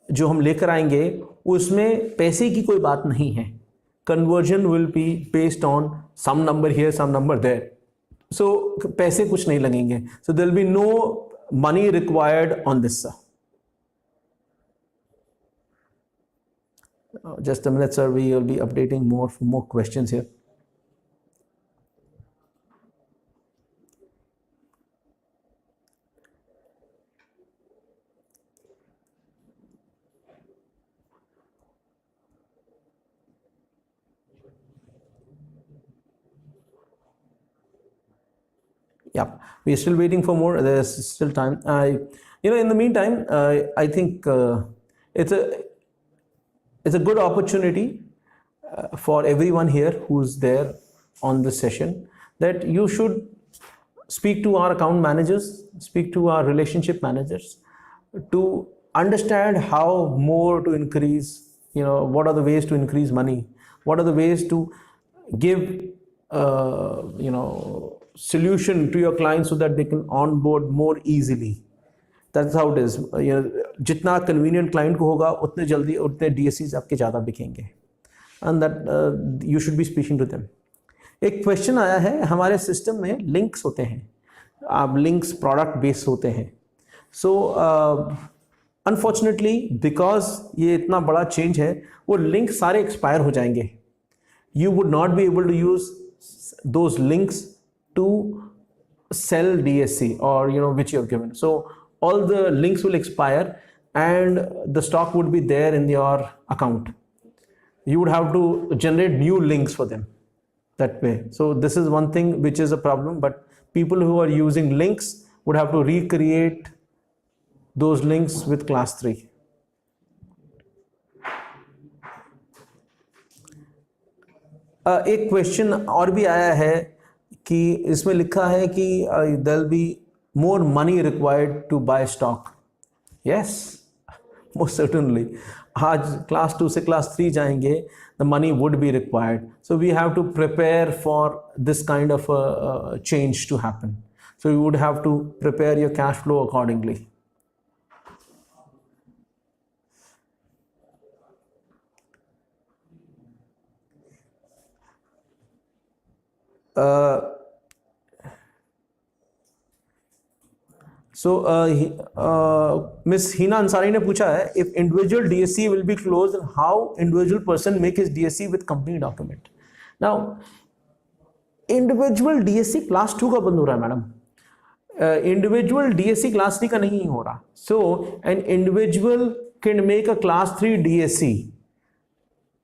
जो हम लेकर आएंगे उसमें पैसे की कोई बात नहीं है. Conversion will be based on some number here, some number there. So पैसे कुछ नहीं लगेंगे. So there will be no money required on this, sir. Just a minute, sir. We will be updating more questions here. Yeah, we are still waiting for more. There's still time. In the meantime, I think it's a good opportunity for everyone here who's there on this session, that you should speak to our account managers, speak to our relationship managers to understand how more to increase, what are the ways to increase money, what are the ways to give, solution to your clients so that they can onboard more easily. That's how it is. जितना convenient client को होगा उतने जल्दी उतने DSCs आपके ज़्यादा बिकेंगे. And that you should be speaking to them. एक question आया है, हमारे सिस्टम में लिंक्स होते हैं, आप लिंक्स प्रोडक्ट बेस होते हैं. सो अनफॉर्चुनेटली बिकॉज ये इतना बड़ा चेंज है, वो लिंक सारे एक्सपायर हो जाएंगे. You would not be able to use those links to sell DSC or which you have given. So all the links will expire and the stock would be there in your account. You would have to generate new links for them that way. So this is one thing which is a problem, but people who are using links would have to recreate those links with class 3. एक question और भी आया है कि इसमें लिखा है कि there will be more money required to buy stock. Yes, most certainly. आज class 2 से class 3 जाएंगे, the money would be required. So we have to prepare for this kind of a change to happen. So you would have to prepare your cash flow accordingly. Miss Hina Ansari ने पूछा है, if individual DSC will be closed, how individual person make his DSC with company document? Now, individual DSC class 2 का बंद हो रहा है madam, individual DSC class 3 का नहीं हो रहा. So an individual can make a class 3 DSC.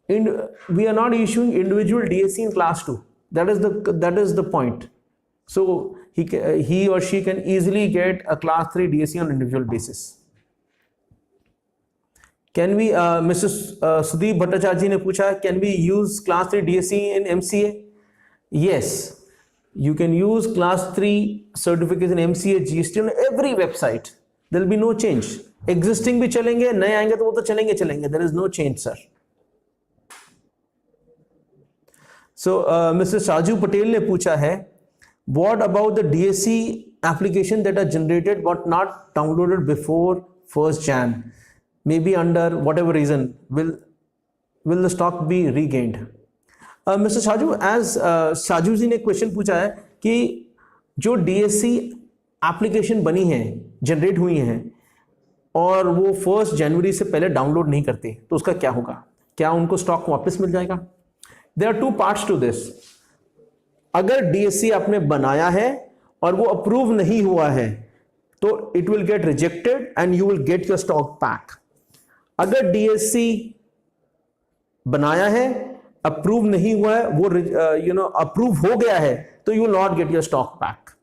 We are not issuing individual DSC in class 2. That is the point. So he or she can easily get a class 3 DSC on individual basis. Can we, Mrs. Sudeep Bhattacharya ne pucha, can we use class 3 DSC in MCA? Yes, you can use class 3 certificates in MCA, GST on every website. There will be no change. Existing भी चलेंगे, नए आएंगे तो वो तो चलेंगे. There is no change, sir. So Mr. Shaju Patel ने पूछा है, what about the DSC application that are generated but not downloaded before 1st Jan? Maybe under whatever reason, will the stock be regained? Mr. Shaju, as Shaju जी ने question पूछा है कि जो DSC application बनी है, जनरेट हुई हैं और वो 1 जनवरी से पहले डाउनलोड नहीं करते, तो उसका क्या होगा? क्या उनको स्टॉक वापस मिल जाएगा? There are 2 parts to this. अगर DSC आपने बनाया है और वो अप्रूव नहीं हुआ है तो it will get rejected and you will get your stock back. अगर DSC बनाया है, अप्रूव नहीं हुआ है, वो अप्रूव हो गया है, तो you will not get your stock back.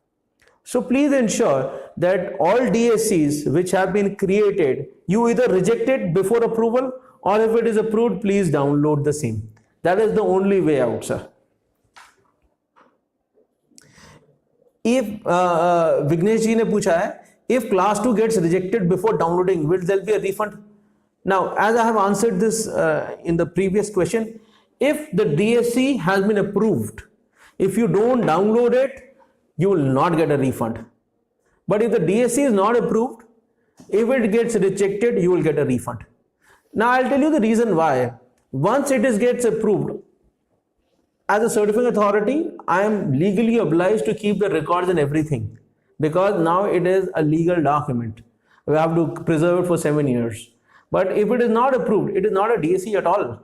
So please ensure that all DSCs which have been created, you either reject it before approval, or if it is approved, please download the same. That is the only way out, sir. If Vignesh ji ने पूछा है, if class 2 gets rejected before downloading, will there be a refund? Now, as I have answered this in the previous question, if the DSC has been approved, if you don't download it, you will not get a refund. But if the DSC is not approved, if it gets rejected, you will get a refund. Now, I'll tell you the reason why. Once it gets approved, as a certifying authority, I am legally obliged to keep the records and everything, because now it is a legal document. We have to preserve it for 7 years. But if it is not approved, it is not a DSC at all.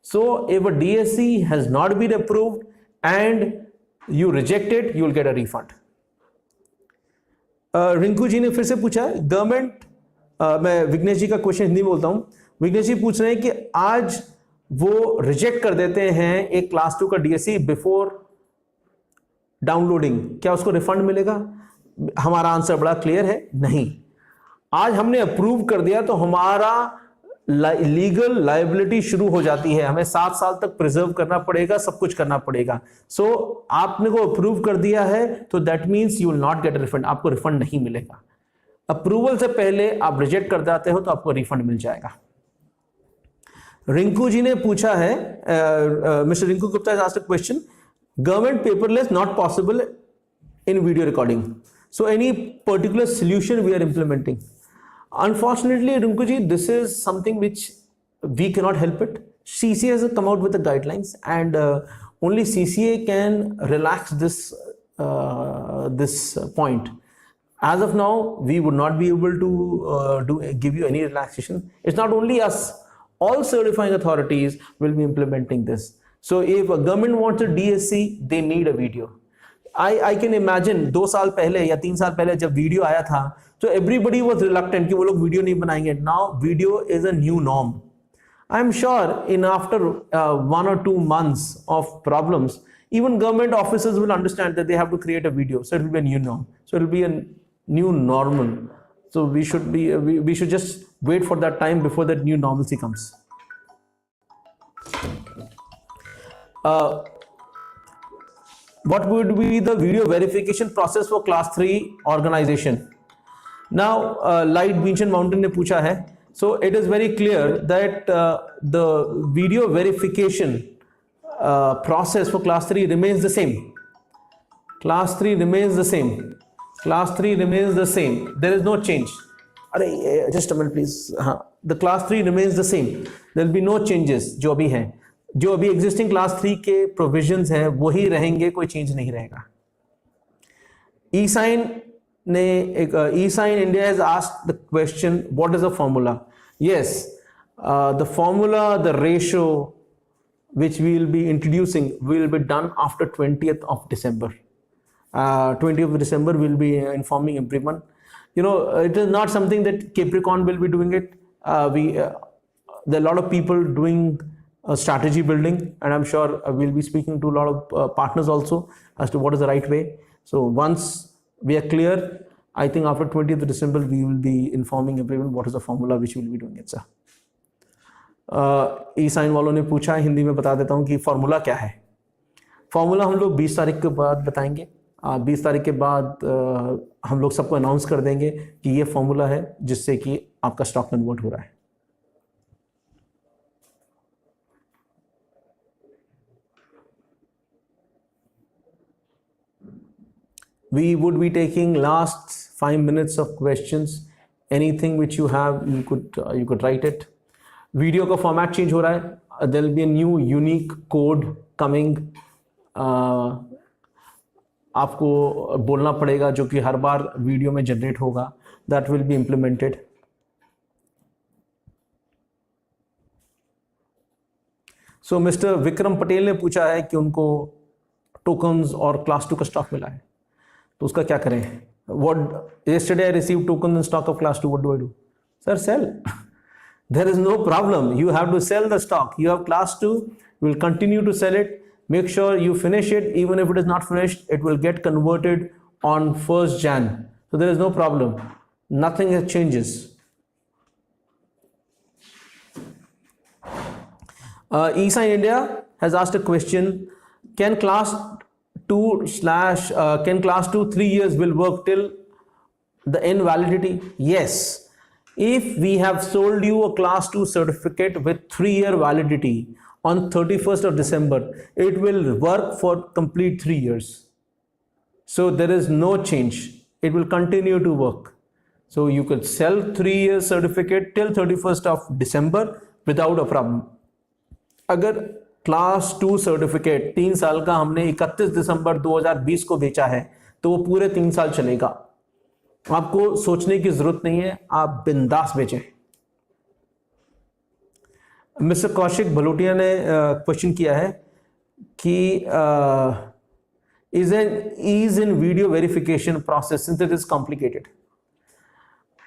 So if a DSC has not been approved and you reject it, you will get a refund. Rinku ji ने फिर से पूछा है, government, मैं विघ्नेश जी का question Hindi में बोलता हूँ. विघ्नेश जी पूछ रहे हैं कि आज वो रिजेक्ट कर देते हैं एक क्लास 2 का DSC बिफोर डाउनलोडिंग, क्या उसको रिफंड मिलेगा? हमारा आंसर बड़ा क्लियर है, नहीं. आज हमने अप्रूव कर दिया तो हमारा लीगल लायबिलिटी शुरू हो जाती है, हमें 7 साल तक प्रिजर्व करना पड़ेगा, सब कुछ करना पड़ेगा. सो आपने को अप्रूव कर दिया है तो that means you will not gate refund, आपको रिफंड नहीं मिलेगा. अप्रूवल से पहले आप रिजेक्ट कर देते हो तो आपको रिफंड मिल जाएगा. रिंकू जी ने पूछा है, mister Rinku Gupta has asked a question, government paperless not possible in video recording, so any particular solution we are implementing? Unfortunately, Rinku ji, this is something which we cannot help it. CCA has come out with the guidelines, and only CCA can relax this point. As of now, we would not be able to give you any relaxation. It's not only us. All certifying authorities will be implementing this. So if a government wants a DSC, they need a video. I can imagine 2 साल पहले या 3 साल पहले जब video आया था, तो everybody was reluctant कि वो लोग वीडियो नहीं बनाएंगे. Now video is a new norm. I'm sure in after 1 or 2 months of problems, even government officers will understand that they have to create a video. So it will be a new norm. So it will be a new normal. So we should just wait for that time before that new normalcy comes. What would be the video verification process for class 3 organization? Now Light Beach and Mountain ने पूछा है. So it is very clear that the video verification process for class 3 remains the same. Class 3 remains the same. Class 3 remains the same. There is no change. Just a minute please. The class 3 remains the same. There will be no changes. जो अभी हैं, जो अभी existing class 3 के provisions हैं वही रहेंगे, कोई change नहीं रहेगा. eSign India has asked the question, what is the formula? Yes, the formula, the ratio which we will be introducing will be done after 20th of December. 20th of December we will be informing everyone. You know, it is not something that Capricorn will be doing it. There are a lot of people doing strategy building, and I'm sure we'll be speaking to a lot of partners also as to what is the right way. So once we are clear, I think after 20th of December we will be informing everyone what is the formula which we will be doing it, sir. eSign वालों ने पूछा, हिंदी में बता देता हूँ कि formula क्या है. फॉर्मूला हम लोग 20 तारीख के बाद बताएंगे. 20 तारीख के बाद हम लोग सबको अनाउंस कर देंगे कि ये फॉर्मूला है जिससे कि आपका स्टॉक कन्वर्ट हो रहा है. We would be taking last 5 minutes of questions. Anything which you have, you could write it. Video का फॉर्मेट चेंज हो रहा है. There will be a new unique code coming. आपको बोलना पड़ेगा जो कि हर बार वीडियो में जनरेट होगा. That will be implemented. So Mr. Vikram Patel ने पूछा है कि उनको टोकन्स और क्लास 2 का स्टॉक मिला है, तो उसका क्या करें? What yesterday I received tokens in stock of class 2. What do I do? Sir, sell. There is no problem. You have to sell the stock. You have class 2. You will continue to sell it. Make sure you finish it. Even if it is not finished, it will get converted on 1st Jan. So there is no problem. Nothing changes. eSign India has asked a question. Can class 2 3 years will work till the end validity? Yes. If we have sold you a class 2 certificate with 3-year validity on 31st of December, it will work for complete 3 years. So there is no change. It will continue to work. So you could sell 3-year certificate till 31st of December without a problem. अगर class 2 certificate 3 साल का हमने 31 दिसंबर 2020 को बेचा है तो वो पूरे 3 साल चलेगा. आपको सोचने की जरूरत नहीं है, आप बिंदास बेचें. मिस्टर कौशिक भलोटिया ने क्वेश्चन किया है कि is an ease in video verification process since it is complicated.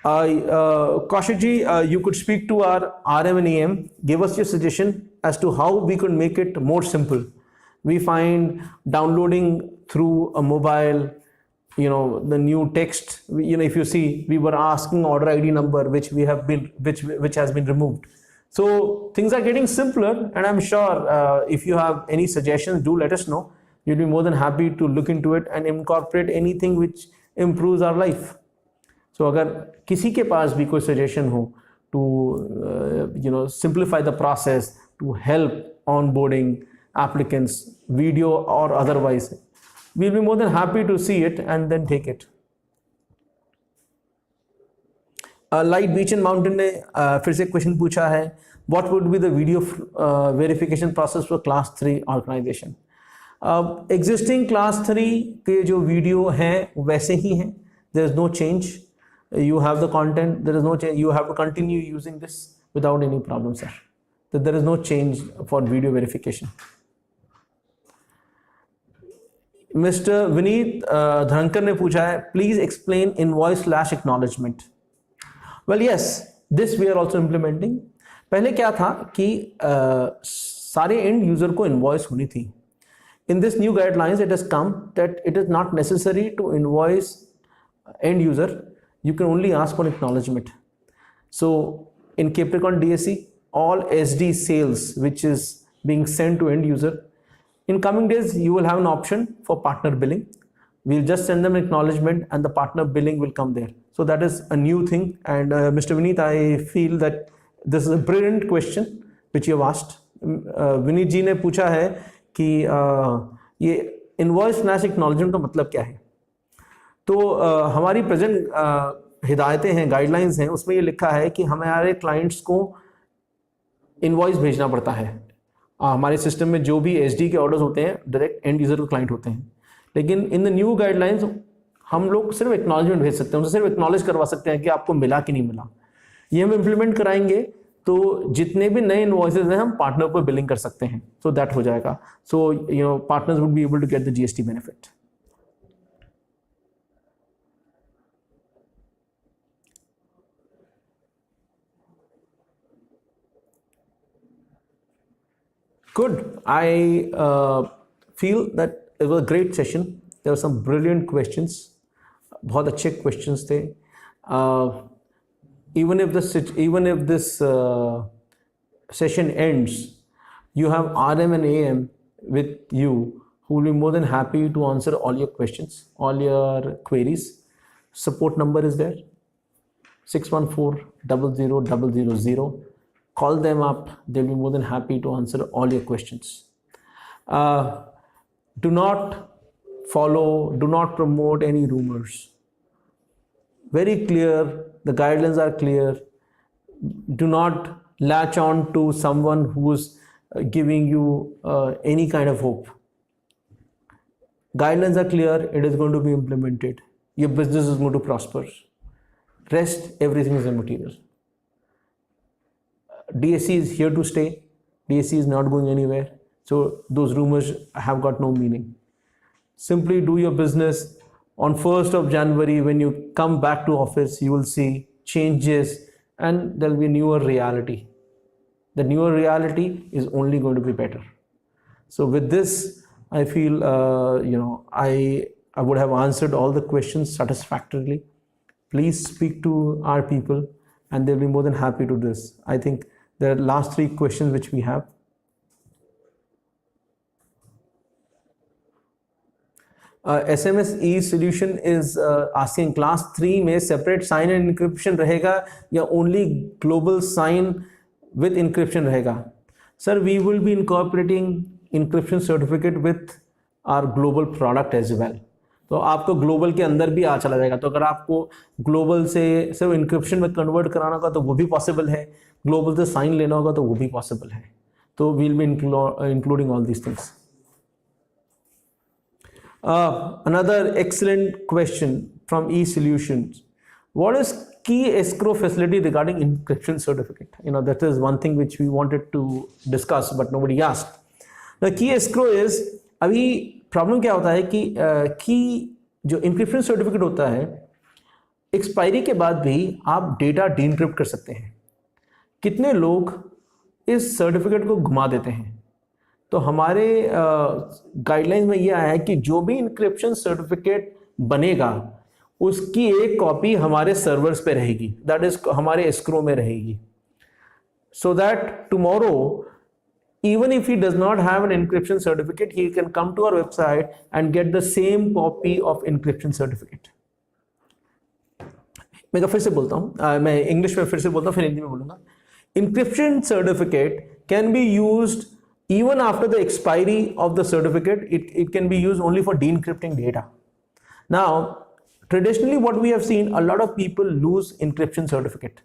Kaushik ji, you could speak to our RM and EM, give us your suggestion as to how we could make it more simple. We find downloading through a mobile, the new text, if you see, we were asking order ID number, which has been removed. So things are getting simpler, and I'm sure if you have any suggestions, do let us know. We'll be more than happy to look into it and incorporate anything which improves our life. So अगर किसी के पास भी कोई suggestion हो to simplify the process, to help onboarding applicants, video or otherwise, we'll be more than happy to see it and then take it. Light Beach and Mountain ने फिर से question पूछा है, what would be the video verification process for class 3 organization? Existing class 3 के जो video हैं वैसे ही हैं. There is no change. You have the content, there is no change. You have to continue using this without any problem, sir. There is no change for video verification. Mister Vineet Dhankar ने पूछा है, please explain invoice slash acknowledgement. Well yes, this we are also implementing. पहले क्या था कि सारे and user को invoice होनी थी। In this new guidelines it has come that it is not necessary to invoice end user, you can only ask for acknowledgement. So in Capricorn DSC, all SD sales which is being sent to end user, in coming days you will have an option for partner billing. We'll just send them acknowledgement and the partner billing will come there. So that is a new thing. And Mr. Vineet, I feel that this is a brilliant question which you have asked. Vineet ji ने पूछा है कि ये invoice slash acknowledgement का मतलब क्या है। तो हमारी प्रेजेंट हिदायतें हैं, गाइडलाइंस हैं, उसमें ये लिखा है कि हमारे क्लाइंट्स को इनवॉइस भेजना पड़ता है। हमारे सिस्टम में जो भी एसडी के ऑर्डर्स होते हैं डायरेक्ट एंड यूजर को क्लाइंट होते हैं, लेकिन इन द न्यू गाइडलाइंस हम लोग सिर्फ एक्नॉलेजमेंट भेज सकते हैं, उनसे सिर्फ एक्नॉलेज करवा सकते हैं कि आपको मिला कि नहीं मिला। ये हम इम्प्लीमेंट कराएंगे तो जितने भी नए इनवॉइसेज हैं हम पार्टनर पर बिलिंग कर सकते हैं, सो दैट हो जाएगा। So you know partners would be able to get the GST benefit. Good. I feel that it was a great session. There were some brilliant questions. बहुत अच्छे questions थे. Even if this session ends, you have RM and AM with you who will be more than happy to answer all your questions, all your queries. Support number is there, 614-0000. Call them up, they'll be more than happy to answer all your questions. Do not follow, do not promote any rumors. Very clear, the guidelines are clear. Do not latch on to someone who's giving you any kind of hope. Guidelines are clear, it is going to be implemented. Your business is going to prosper. Rest, everything is immaterial. DSC is here to stay. DSC is not going anywhere. So those rumors have got no meaning. Simply do your business. On 1st of January, when you come back to office, you will see changes and there will be a newer reality. The newer reality is only going to be better. So with this, I feel, I would have answered all the questions satisfactorily. Please speak to our people and they'll be more than happy to do this. I think the last 3 questions which we have. SMS e-solution is asking class 3 में separate sign and encryption रहेगा या only global sign with encryption रहेगा? Sir, we will be incorporating encryption certificate with our global product as well. तो आपको global के अंदर भी चला जाएगा। तो अगर आपको ग्लोबल से सिर्फ इंक्रिप्शन में कन्वर्ट कराना होगा तो वो भी पॉसिबल है, ग्लोबल से साइन लेना होगा तो वो भी पॉसिबल है। तो we'll be including all these things. Another excellent question from e solutions, what is key escrow facility regarding encryption certificate? That is one thing which we wanted to discuss but nobody asked. The key escrow is, अभी problem क्या होता है कि जो encryption certificate होता है expiry के बाद भी आप डेटा डीइंक्रिप्ट कर सकते हैं। कितने लोग इस सर्टिफिकेट को घुमा देते हैं? तो हमारे गाइडलाइंस में ये आया है कि जो भी इंक्रिप्शन सर्टिफिकेट बनेगा उसकी एक कॉपी हमारे सर्वर्स पे रहेगी, दैट इज हमारे एस्क्रो में रहेगी, so that tomorrow even if he does not have an encryption certificate, he can come to our website and get the same copy of encryption certificate. मैं फिर से बोलता हूँ, मैं इंग्लिश में फिर से बोलता हूँ, फिर हिंदी में बोलूँगा। Encryption certificate can be used even after the expiry of the certificate. It can be used only for de-encrypting data. Now, traditionally what we have seen, a lot of people lose encryption certificate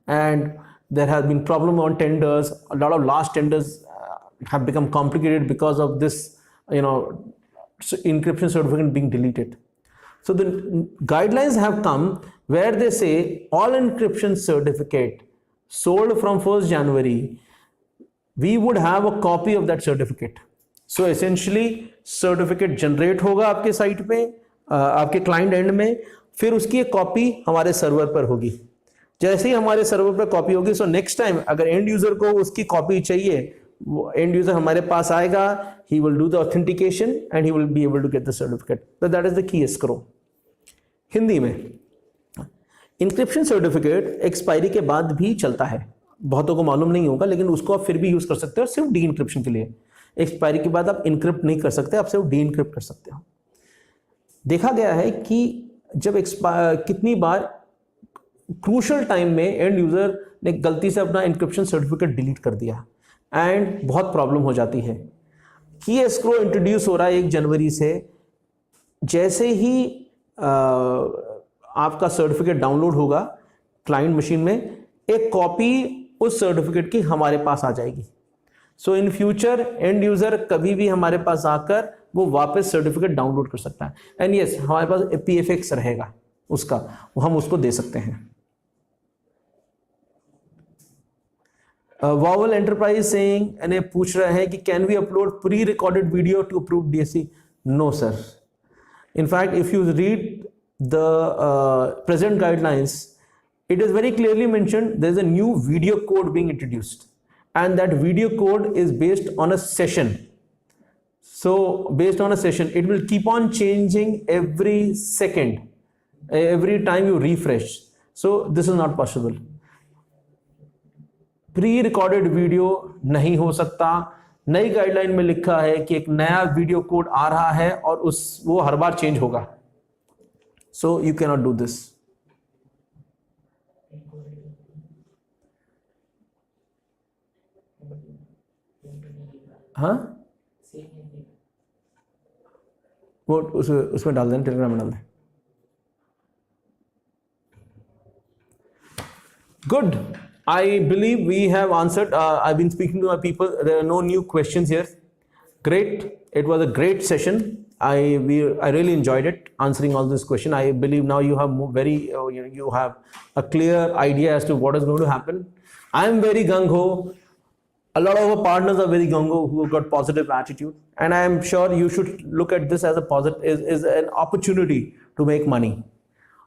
and there has been problem on tenders. A lot of large tenders have become complicated because of this, encryption certificate being deleted. So the guidelines have come where they say all encryption certificate sold from 1st January, we would have a copy of that certificate. So essentially certificate generate होगा आपके site पे, आपके client and में, फिर उसकी एक copy हमारे server पर होगी। जैसे ही हमारे सर्वर पर कॉपी होगी, सो नेक्स्ट टाइम अगर एंड यूजर को उसकी कॉपी चाहिए, वो एंड यूजर हमारे पास आएगा, he will do the authentication and he will be able to get the certificate. तो that is the key escrow. Hindi में इंक्रिप्शन सर्टिफिकेट एक्सपायरी के बाद भी चलता है, बहुतों को मालूम नहीं होगा, लेकिन उसको आप फिर भी यूज कर सकते हो सिर्फ डी इंक्रिप्शन के लिए। एक्सपायरी के बाद आप इनक्रिप्ट नहीं कर सकते, आप सिर्फ डी इंक्रिप्ट कर सकते हो। देखा गया है कि जब कितनी बार क्रूशल टाइम में एंड यूजर ने गलती से अपना इंक्रिप्शन सर्टिफिकेट डिलीट कर दिया एंड बहुत प्रॉब्लम हो जाती है। की एस्क्रो इंट्रोड्यूस हो रहा है 1 जनवरी से। जैसे ही आपका सर्टिफिकेट डाउनलोड होगा क्लाइंट मशीन में, एक कॉपी उस सर्टिफिकेट की हमारे पास आ जाएगी। सो इन फ्यूचर एंड यूजर कभी भी हमारे पास आकर वो वापस सर्टिफिकेट डाउनलोड कर सकता है। एंड यस, हमारे पास PFX रहेगा उसका, हम उसको दे सकते हैं। वॉवल एंटरप्राइज सेइंग, यानी पूछ रहे हैं कि can we upload pre recorded video to approve DSC? No sir. In fact, if you read the present guidelines, it is very clearly mentioned there is a new video code being introduced, and that video code is based on a session. So based on a session, it will keep on changing every second, every time you refresh. So this is not possible. Pre recorded video नहीं हो सकता। नई guideline में लिखा है कि एक नया वीडियो कोड आ रहा है और वो हर बार चेंज होगा। So you can not do this. हाँ, वो उसमें डाल दें, टेलीग्राम में डाल दें। Good, I believe we have answered. I've been speaking to my people. There are no new questions here. Great. It was a great session. I really enjoyed it, answering all this question. I believe now you have you have a clear idea as to what is going to happen. I am very gung-ho. A lot of our partners are very gung-ho who have got positive attitude, and I am sure you should look at this as a positive, is an opportunity to make money,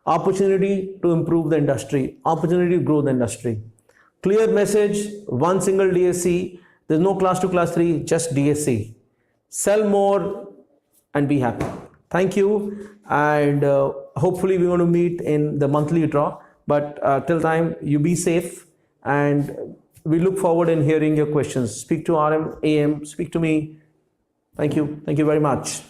opportunity to improve the industry, opportunity to grow the industry. Clear message, one single DSC, there's no class 2, class 3, just DSC. Sell more and be happy. Thank you, and hopefully we're going to meet in the monthly draw, but till time you be safe, and we look forward in hearing your questions. Speak to RM, AM, speak to me. Thank you very much.